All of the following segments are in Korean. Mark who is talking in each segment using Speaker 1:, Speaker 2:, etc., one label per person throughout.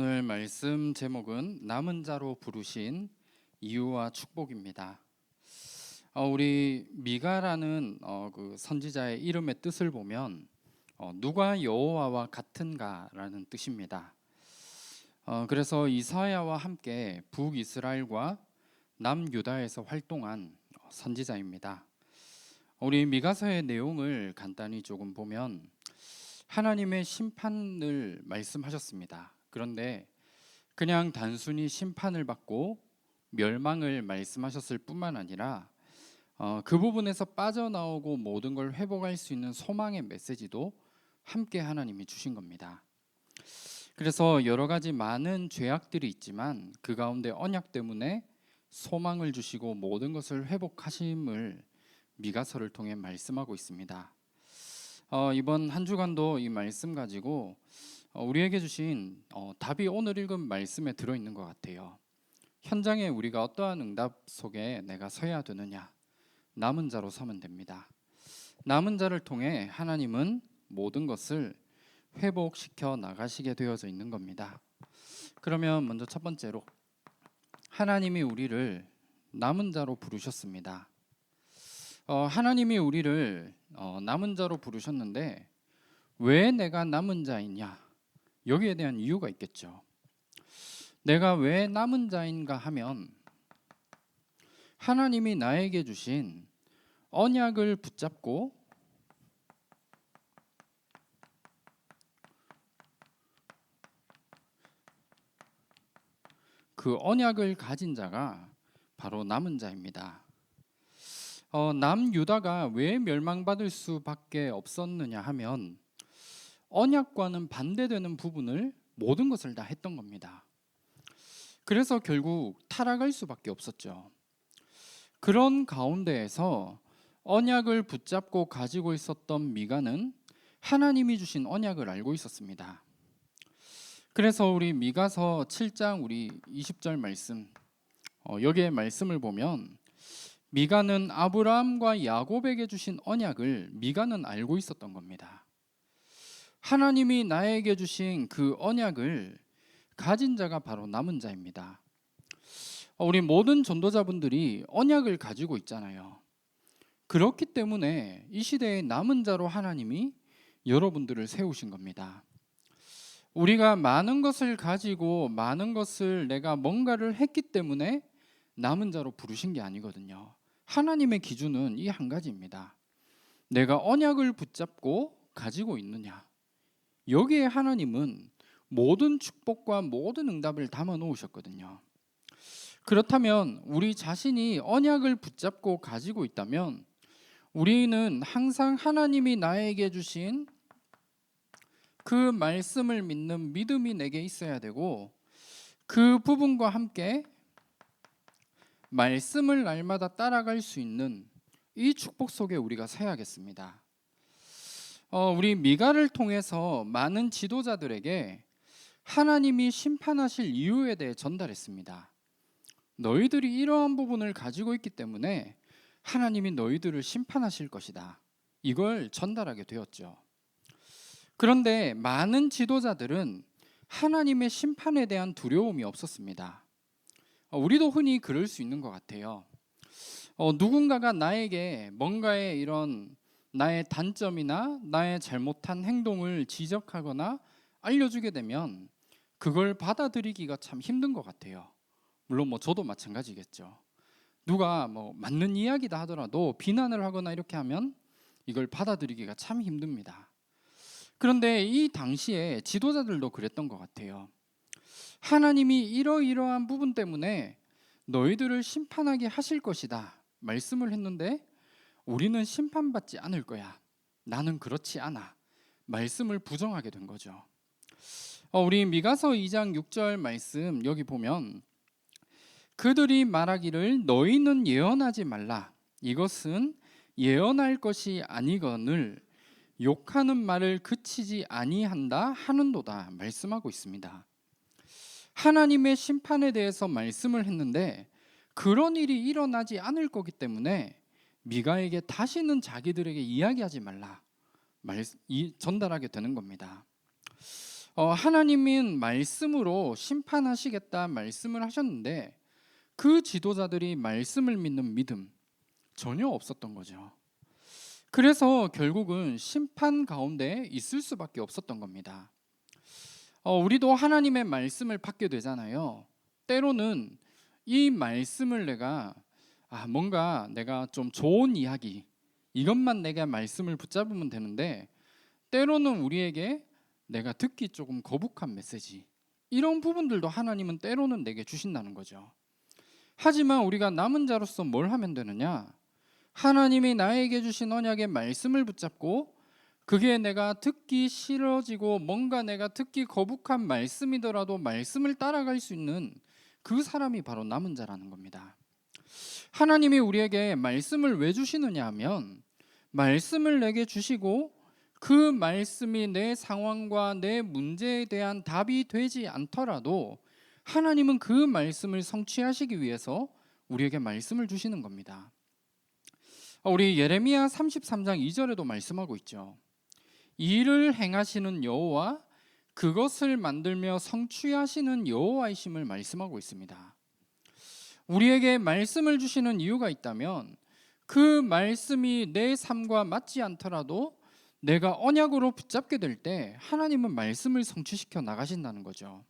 Speaker 1: 오늘 말씀 제목은 남은 자로 부르신 이유와 축복입니다. 우리 미가라는 그 선지자의 이름의 뜻을 보면 누가 여호와와 같은가라는 뜻입니다. 그래서 이사야와 함께 북이스라엘과 남유다에서 활동한 선지자입니다. 우리 미가서의 내용을 간단히 조금 보면 하나님의 심판을 말씀하셨습니다. 그런데 그냥 단순히 심판을 받고 멸망을 말씀하셨을 뿐만 아니라 그 부분에서 빠져나오고 모든 걸 회복할 수 있는 소망의 메시지도 함께 하나님이 주신 겁니다. 그래서 여러 가지 많은 죄악들이 있지만 그 가운데 언약 때문에 소망을 주시고 모든 것을 회복하심을 미가서를 통해 말씀하고 있습니다. 이번 한 주간도 이 말씀 가지고 우리에게 주신 답이 오늘 읽은 말씀에 들어있는 것 같아요. 현장에 우리가 어떠한 응답 속에 내가 서야 되느냐? 남은 자로 서면 됩니다. 남은 자를 통해 하나님은 모든 것을 회복시켜 나가시게 되어져 있는 겁니다. 그러면 먼저 첫 번째로 하나님이 우리를 남은 자로 부르셨습니다. 하나님이 우리를 남은 자로 부르셨는데 왜 내가 남은 자이냐? 여기에 대한 이유가 있겠죠. 내가 왜 남은 자인가 하면 하나님이 나에게 주신 언약을 붙잡고 그 언약을 가진 자가 바로 남은 자입니다. 남유다가 왜 멸망받을 수밖에 없었느냐 하면 언약과는 반대되는 부분을 모든 것을 다 했던 겁니다. 그래서 결국 타락할 수밖에 없었죠. 그런 가운데에서 언약을 붙잡고 가지고 있었던 미가는 하나님이 주신 언약을 알고 있었습니다. 그래서 우리 미가서 7장 우리 20절 말씀 여기에 말씀을 보면 미가는 아브라함과 야곱에게 주신 언약을 미가는 알고 있었던 겁니다. 하나님이 나에게 주신 그 언약을 가진 자가 바로 남은 자입니다. 우리 모든 전도자분들이 언약을 가지고 있잖아요. 그렇기 때문에 이 시대의 남은 자로 하나님이 여러분들을 세우신 겁니다. 우리가 많은 것을 가지고 많은 것을 내가 뭔가를 했기 때문에 남은 자로 부르신 게 아니거든요. 하나님의 기준은 이 한 가지입니다. 내가 언약을 붙잡고 가지고 있느냐. 여기에 하나님은 모든 축복과 모든 응답을 담아 놓으셨거든요. 그렇다면 우리 자신이 언약을 붙잡고 가지고 있다면 우리는 항상 하나님이 나에게 주신 그 말씀을 믿는 믿음이 내게 있어야 되고 그 부분과 함께 말씀을 날마다 따라갈 수 있는 이 축복 속에 우리가 서야겠습니다. 우리 미가를 통해서 많은 지도자들에게 하나님이 심판하실 이유에 대해 전달했습니다. 너희들이 이러한 부분을 가지고 있기 때문에 하나님이 너희들을 심판하실 것이다. 이걸 전달하게 되었죠. 그런데 많은 지도자들은 하나님의 심판에 대한 두려움이 없었습니다. 우리도 흔히 그럴 수 있는 것 같아요. 누군가가 나에게 뭔가의 이런 나의 단점이나 나의 잘못한 행동을 지적하거나 알려주게 되면 그걸 받아들이기가 참 힘든 것 같아요. 물론 저도 마찬가지겠죠. 누가 맞는 이야기다 하더라도 비난을 하거나 이렇게 하면 이걸 받아들이기가 참 힘듭니다. 그런데 이 당시에 지도자들도 그랬던 것 같아요. 하나님이 이러이러한 부분 때문에 너희들을 심판하게 하실 것이다 말씀을 했는데 우리는 심판받지 않을 거야. 나는 그렇지 않아. 말씀을 부정하게 된 거죠. 우리 미가서 2장 6절 말씀 여기 보면 그들이 말하기를 너희는 예언하지 말라. 이것은 예언할 것이 아니거늘 욕하는 말을 그치지 아니한다 하는도다 말씀하고 있습니다. 하나님의 심판에 대해서 말씀을 했는데 그런 일이 일어나지 않을 거기 때문에 미가에게 다시는 자기들에게 이야기하지 말라 전달하게 되는 겁니다. 하나님은 말씀으로 심판하시겠다 말씀을 하셨는데 그 지도자들이 말씀을 믿는 믿음 전혀 없었던 거죠. 그래서 결국은 심판 가운데 있을 수밖에 없었던 겁니다. 우리도 하나님의 말씀을 받게 되잖아요. 때로는 이 말씀을 뭔가 내가 좀 좋은 이야기 이것만 내가 말씀을 붙잡으면 되는데 때로는 우리에게 내가 듣기 조금 거북한 메시지 이런 부분들도 하나님은 때로는 내게 주신다는 거죠. 하지만 우리가 남은 자로서 뭘 하면 되느냐? 하나님이 나에게 주신 언약의 말씀을 붙잡고 그게 내가 듣기 싫어지고 뭔가 내가 듣기 거북한 말씀이더라도 말씀을 따라갈 수 있는 그 사람이 바로 남은 자라는 겁니다. 하나님이 우리에게 말씀을 왜 주시느냐 하면 말씀을 내게 주시고 그 말씀이 내 상황과 내 문제에 대한 답이 되지 않더라도 하나님은 그 말씀을 성취하시기 위해서 우리에게 말씀을 주시는 겁니다. 우리 예레미야 33장 2절에도 말씀하고 있죠. 일을 행하시는 여호와 그것을 만들며 성취하시는 여호와이심을 말씀하고 있습니다. 우리에게 말씀을 주시는 이유가 있다면 그 말씀이 내 삶과 맞지 않더라도 내가 언약으로 붙잡게 될 때 하나님은 말씀을 성취시켜 나가신다는 거죠.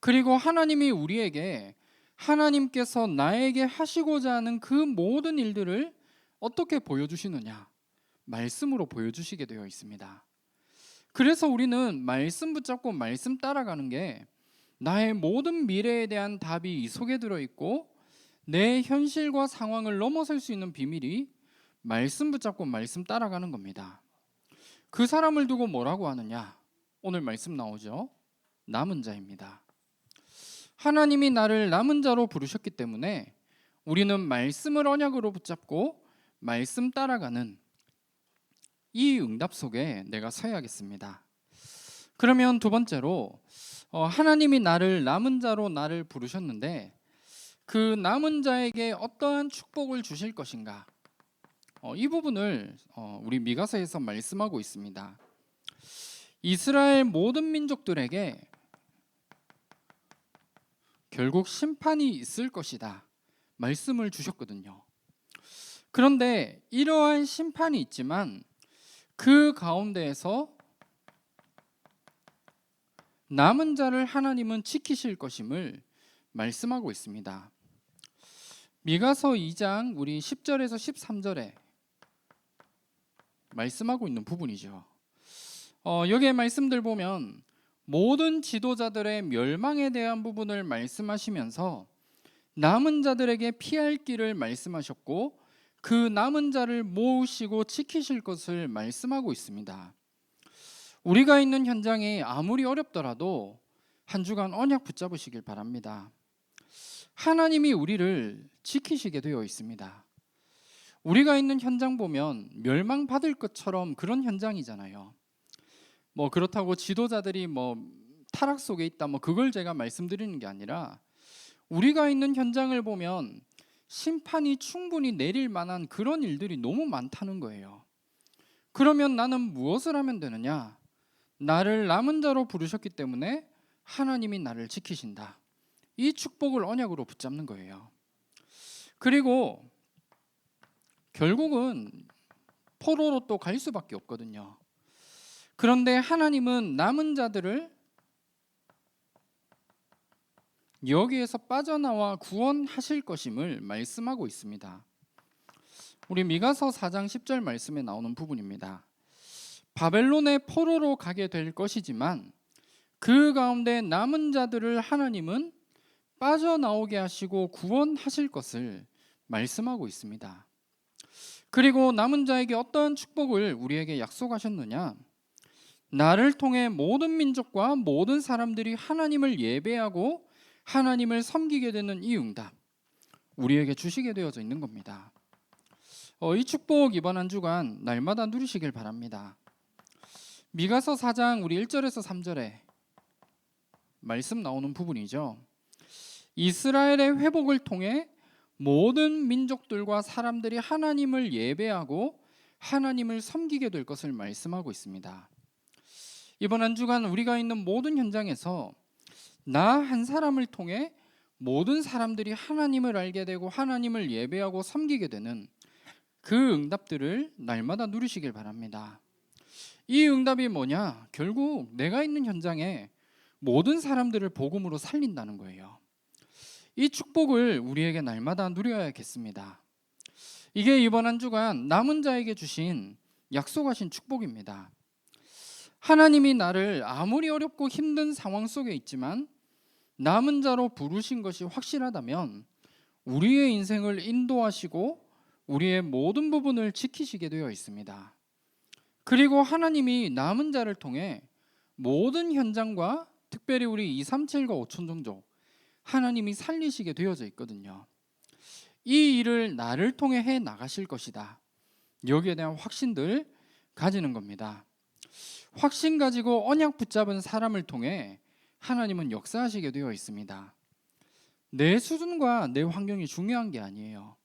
Speaker 1: 그리고 하나님이 우리에게 하나님께서 나에게 하시고자 하는 그 모든 일들을 어떻게 보여주시느냐? 말씀으로 보여주시게 되어 있습니다. 그래서 우리는 말씀 붙잡고 말씀 따라가는 게 나의 모든 미래에 대한 답이 이 속에 들어있고 내 현실과 상황을 넘어설 수 있는 비밀이 말씀 붙잡고 말씀 따라가는 겁니다. 그 사람을 두고 뭐라고 하느냐? 오늘 말씀 나오죠. 남은 자입니다. 하나님이 나를 남은 자로 부르셨기 때문에 우리는 말씀을 언약으로 붙잡고 말씀 따라가는 이 응답 속에 내가 서야겠습니다. 그러면 두 번째로 하나님이 나를 남은 자로 나를 부르셨는데 그 남은 자에게 어떠한 축복을 주실 것인가? 이 부분을 우리 미가서에서 말씀하고 있습니다. 이스라엘 모든 민족들에게 결국 심판이 있을 것이다 말씀을 주셨거든요. 그런데 이러한 심판이 있지만 그 가운데에서 남은 자를 하나님은 지키실 것임을 말씀하고 있습니다. 미가서 2장 우리 10절에서 13절에 말씀하고 있는 부분이죠. 여기에 말씀들 보면 모든 지도자들의 멸망에 대한 부분을 말씀하시면서 남은 자들에게 피할 길을 말씀하셨고 그 남은 자를 모으시고 지키실 것을 말씀하고 있습니다. 우리가 있는 현장이 아무리 어렵더라도 한 주간 언약 붙잡으시길 바랍니다. 하나님이 우리를 지키시게 되어 있습니다. 우리가 있는 현장 보면 멸망받을 것처럼 그런 현장이잖아요. 그렇다고 지도자들이 타락 속에 있다 그걸 제가 말씀드리는 게 아니라 우리가 있는 현장을 보면 심판이 충분히 내릴 만한 그런 일들이 너무 많다는 거예요. 그러면 나는 무엇을 하면 되느냐? 나를 남은 자로 부르셨기 때문에 하나님이 나를 지키신다. 이 축복을 언약으로 붙잡는 거예요. 그리고 결국은 포로로 또 갈 수밖에 없거든요. 그런데 하나님은 남은 자들을 여기에서 빠져나와 구원하실 것임을 말씀하고 있습니다. 우리 미가서 4장 10절 말씀에 나오는 부분입니다. 바벨론의 포로로 가게 될 것이지만 그 가운데 남은 자들을 하나님은 빠져나오게 하시고 구원하실 것을 말씀하고 있습니다. 그리고 남은 자에게 어떠한 축복을 우리에게 약속하셨느냐? 나를 통해 모든 민족과 모든 사람들이 하나님을 예배하고 하나님을 섬기게 되는 이 응답 우리에게 주시게 되어져 있는 겁니다. 이 축복 이번 한 주간 날마다 누리시길 바랍니다. 미가서 4장 우리 1절에서 3절에 말씀 나오는 부분이죠. 이스라엘의 회복을 통해 모든 민족들과 사람들이 하나님을 예배하고 하나님을 섬기게 될 것을 말씀하고 있습니다. 이번 한 주간 우리가 있는 모든 현장에서 나 한 사람을 통해 모든 사람들이 하나님을 알게 되고 하나님을 예배하고 섬기게 되는 그 응답들을 날마다 누리시길 바랍니다. 이 응답이 뭐냐? 결국 내가 있는 현장에 모든 사람들을 복음으로 살린다는 거예요. 이 축복을 우리에게 날마다 누려야겠습니다. 이게 이번 한 주간 남은 자에게 주신 약속하신 축복입니다. 하나님이 나를 아무리 어렵고 힘든 상황 속에 있지만 남은 자로 부르신 것이 확실하다면 우리의 인생을 인도하시고 우리의 모든 부분을 지키시게 되어 있습니다. 그리고 하나님이 남은 자를 통해 모든 현장과 특별히 우리 237과 5천종족 하나님이 살리시게 되어져 있거든요. 이 일을 나를 통해 해 나가실 것이다. 여기에 대한 확신들 가지는 겁니다. 확신 가지고 언약 붙잡은 사람을 통해 하나님은 역사하시게 되어 있습니다. 내 수준과 내 환경이 중요한 게 아니에요.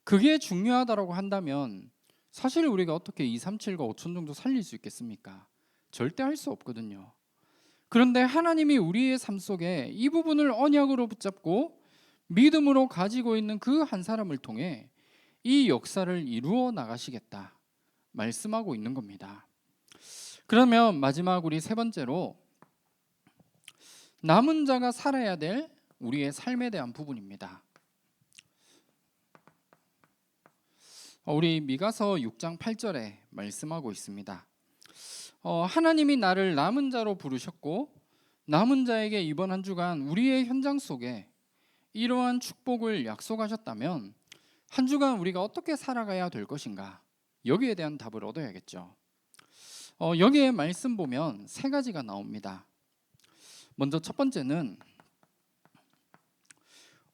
Speaker 1: 그게 중요하다고 한다면 사실 우리가 어떻게 237과 5천 정도 살릴 수 있겠습니까? 절대 할 수 없거든요. 그런데 하나님이 우리의 삶 속에 이 부분을 언약으로 붙잡고 믿음으로 가지고 있는 그 한 사람을 통해 이 역사를 이루어 나가시겠다 말씀하고 있는 겁니다. 그러면 마지막 우리 세 번째로 남은 자가 살아야 될 우리의 삶에 대한 부분입니다. 우리 미가서 6장 8절에 말씀하고 있습니다. 하나님이 나를 남은 자로 부르셨고 남은 자에게 이번 한 주간 우리의 현장 속에 이러한 축복을 약속하셨다면 한 주간 우리가 어떻게 살아가야 될 것인가? 여기에 대한 답을 얻어야겠죠. 여기에 말씀 보면 세 가지가 나옵니다. 먼저 첫 번째는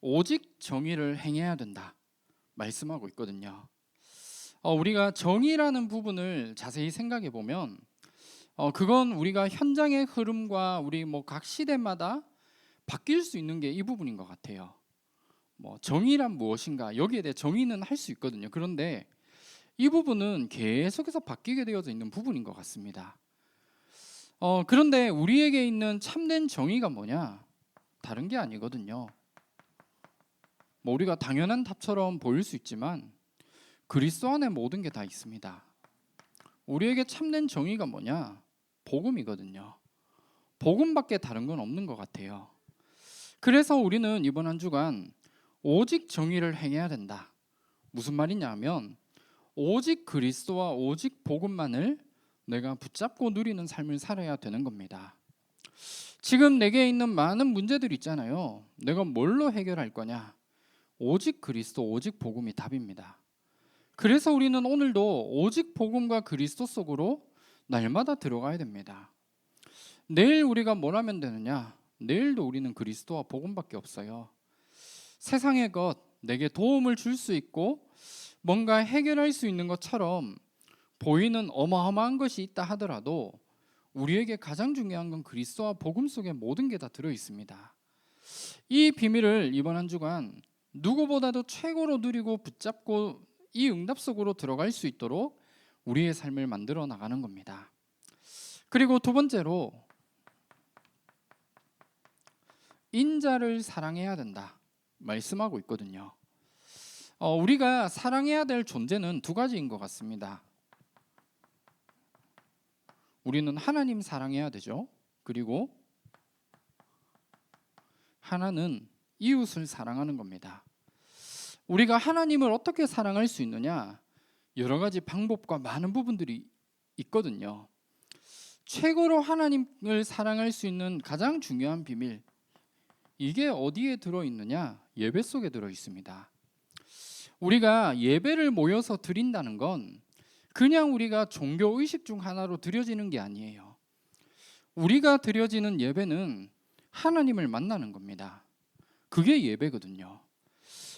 Speaker 1: 오직 정의를 행해야 된다 말씀하고 있거든요. 우리가 정의라는 부분을 자세히 생각해 보면 그건 우리가 현장의 흐름과 우리 각 시대마다 바뀔 수 있는 게 이 부분인 것 같아요. 정의란 무엇인가 여기에 대해 정의는 할 수 있거든요. 그런데 이 부분은 계속해서 바뀌게 되어져 있는 부분인 것 같습니다. 그런데 우리에게 있는 참된 정의가 뭐냐? 다른 게 아니거든요. 우리가 당연한 답처럼 보일 수 있지만 그리스도 안에 모든 게 다 있습니다. 우리에게 참된 정의가 뭐냐? 복음이거든요. 복음밖에 다른 건 없는 것 같아요. 그래서 우리는 이번 한 주간 오직 정의를 행해야 된다. 무슨 말이냐 하면 오직 그리스도와 오직 복음만을 내가 붙잡고 누리는 삶을 살아야 되는 겁니다. 지금 내게 있는 많은 문제들 있잖아요. 내가 뭘로 해결할 거냐? 오직 그리스도, 오직 복음이 답입니다. 그래서 우리는 오늘도 오직 복음과 그리스도 속으로 날마다 들어가야 됩니다. 내일 우리가 뭘 하면 되느냐? 내일도 우리는 그리스도와 복음밖에 없어요. 세상의 것, 내게 도움을 줄 수 있고 뭔가 해결할 수 있는 것처럼 보이는 어마어마한 것이 있다 하더라도 우리에게 가장 중요한 건 그리스도와 복음 속에 모든 게 다 들어 있습니다. 이 비밀을 이번 한 주간 누구보다도 최고로 누리고 붙잡고 이 응답 속으로 들어갈 수 있도록 우리의 삶을 만들어 나가는 겁니다. 그리고 두 번째로 인자를 사랑해야 된다 말씀하고 있거든요. 우리가 사랑해야 될 존재는 두 가지인 것 같습니다. 우리는 하나님 사랑해야 되죠. 그리고 하나는 이웃을 사랑하는 겁니다. 우리가 하나님을 어떻게 사랑할 수 있느냐? 여러 가지 방법과 많은 부분들이 있거든요. 최고로 하나님을 사랑할 수 있는 가장 중요한 비밀, 이게 어디에 들어있느냐? 예배 속에 들어있습니다. 우리가 예배를 모여서 드린다는 건 그냥 우리가 종교의식 중 하나로 드려지는 게 아니에요. 우리가 드려지는 예배는 하나님을 만나는 겁니다. 그게 예배거든요.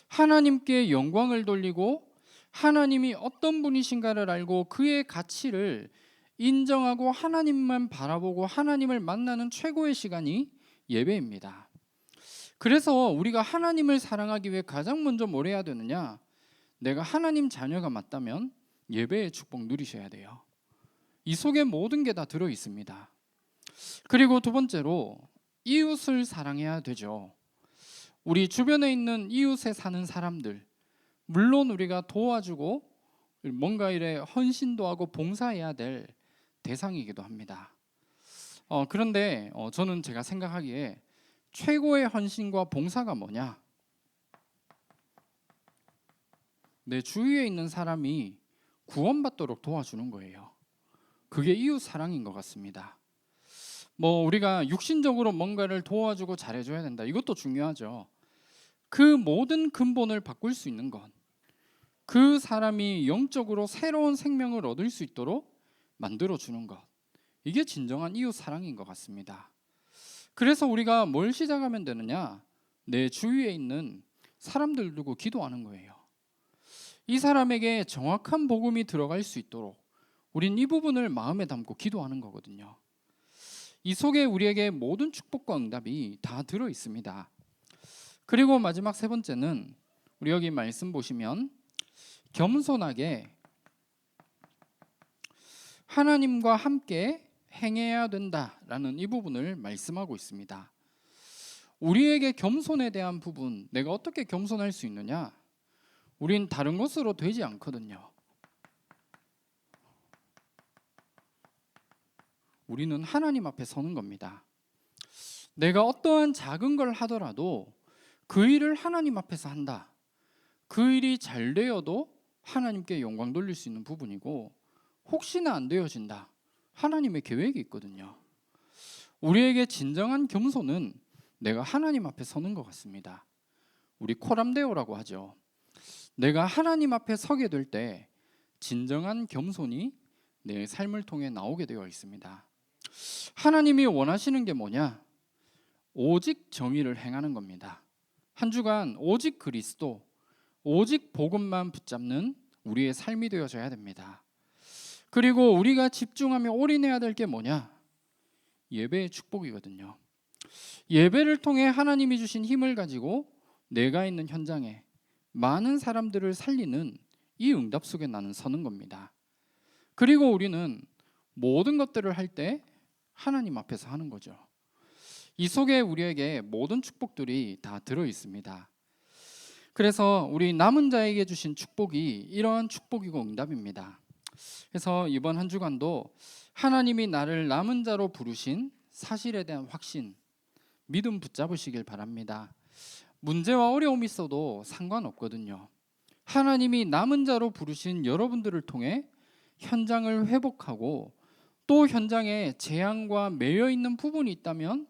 Speaker 1: 하나님께 영광을 돌리고 하나님이 어떤 분이신가를 알고 그의 가치를 인정하고 하나님만 바라보고 하나님을 만나는 최고의 시간이 예배입니다. 그래서 우리가 하나님을 사랑하기 위해 가장 먼저 뭘 해야 되느냐? 내가 하나님 자녀가 맞다면 예배의 축복 누리셔야 돼요. 이 속에 모든 게 다 들어 있습니다. 그리고 두 번째로 이웃을 사랑해야 되죠. 우리 주변에 있는 이웃에 사는 사람들, 물론 우리가 도와주고 뭔가 일에 헌신도 하고 봉사해야 될 대상이기도 합니다. 그런데 저는 제가 생각하기에 최고의 헌신과 봉사가 뭐냐? 내 주위에 있는 사람이 구원받도록 도와주는 거예요. 그게 이웃 사랑인 것 같습니다. 우리가 육신적으로 뭔가를 도와주고 잘해줘야 된다. 이것도 중요하죠. 그 모든 근본을 바꿀 수 있는 건 그 사람이 영적으로 새로운 생명을 얻을 수 있도록 만들어주는 것. 이게 진정한 이웃 사랑인 것 같습니다. 그래서 우리가 뭘 시작하면 되느냐? 내 주위에 있는 사람들 두고 기도하는 거예요. 이 사람에게 정확한 복음이 들어갈 수 있도록 우린 이 부분을 마음에 담고 기도하는 거거든요. 이 속에 우리에게 모든 축복과 응답이 다 들어 있습니다. 그리고 마지막 세 번째는 우리 여기 말씀 보시면 겸손하게 하나님과 함께 행해야 된다라는 이 부분을 말씀하고 있습니다. 우리에게 겸손에 대한 부분, 내가 어떻게 겸손할 수 있느냐? 우린 다른 것으로 되지 않거든요. 우리는 하나님 앞에 서는 겁니다. 내가 어떠한 작은 걸 하더라도 그 일을 하나님 앞에서 한다. 그 일이 잘 되어도 하나님께 영광 돌릴 수 있는 부분이고, 혹시나 안 되어진다. 하나님의 계획이 있거든요. 우리에게 진정한 겸손은 내가 하나님 앞에 서는 것 같습니다. 우리 코람데오라고 하죠. 내가 하나님 앞에 서게 될 때 진정한 겸손이 내 삶을 통해 나오게 되어 있습니다. 하나님이 원하시는 게 뭐냐? 오직 정의를 행하는 겁니다. 한 주간 오직 그리스도, 오직 복음만 붙잡는 우리의 삶이 되어져야 됩니다. 그리고 우리가 집중하며 올인해야 될 게 뭐냐? 예배의 축복이거든요. 예배를 통해 하나님이 주신 힘을 가지고 내가 있는 현장에 많은 사람들을 살리는 이 응답 속에 나는 서는 겁니다. 그리고 우리는 모든 것들을 할 때 하나님 앞에서 하는 거죠. 이 속에 우리에게 모든 축복들이 다 들어 있습니다. 그래서 우리 남은 자에게 주신 축복이 이러한 축복이고 응답입니다. 그래서 이번 한 주간도 하나님이 나를 남은 자로 부르신 사실에 대한 확신, 믿음 붙잡으시길 바랍니다. 문제와 어려움이 있어도 상관없거든요. 하나님이 남은 자로 부르신 여러분들을 통해 현장을 회복하고, 또 현장에 재앙과 매여 있는 부분이 있다면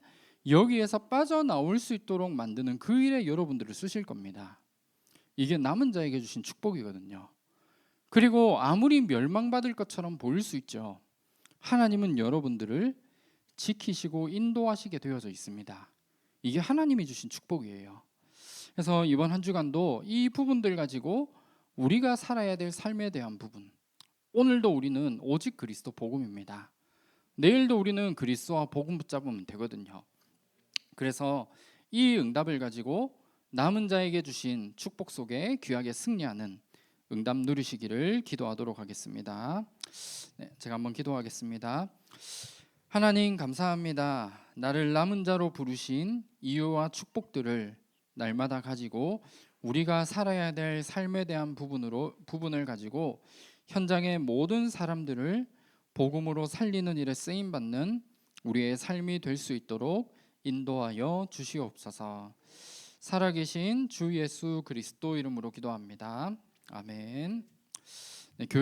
Speaker 1: 여기에서 빠져나올 수 있도록 만드는 그 일에 여러분들을 쓰실 겁니다. 이게 남은 자에게 주신 축복이거든요. 그리고 아무리 멸망받을 것처럼 보일 수 있죠. 하나님은 여러분들을 지키시고 인도하시게 되어져 있습니다. 이게 하나님이 주신 축복이에요. 그래서 이번 한 주간도 이 부분들 가지고 우리가 살아야 될 삶에 대한 부분, 오늘도 우리는 오직 그리스도 복음입니다. 내일도 우리는 그리스도와 복음 붙잡으면 되거든요. 그래서 이 응답을 가지고 남은 자에게 주신 축복 속에 귀하게 승리하는 응답 누리시기를 기도하도록 하겠습니다. 제가 한번 기도하겠습니다. 하나님 감사합니다. 나를 남은 자로 부르신 이유와 축복들을 날마다 가지고 우리가 살아야 될 삶에 대한 부분을 가지고 현장의 모든 사람들을 복음으로 살리는 일에 쓰임 받는 우리의 삶이 될 수 있도록 인도하여 주시옵소서. 살아계신 주 예수 그리스도 이름으로 기도합니다. 아멘.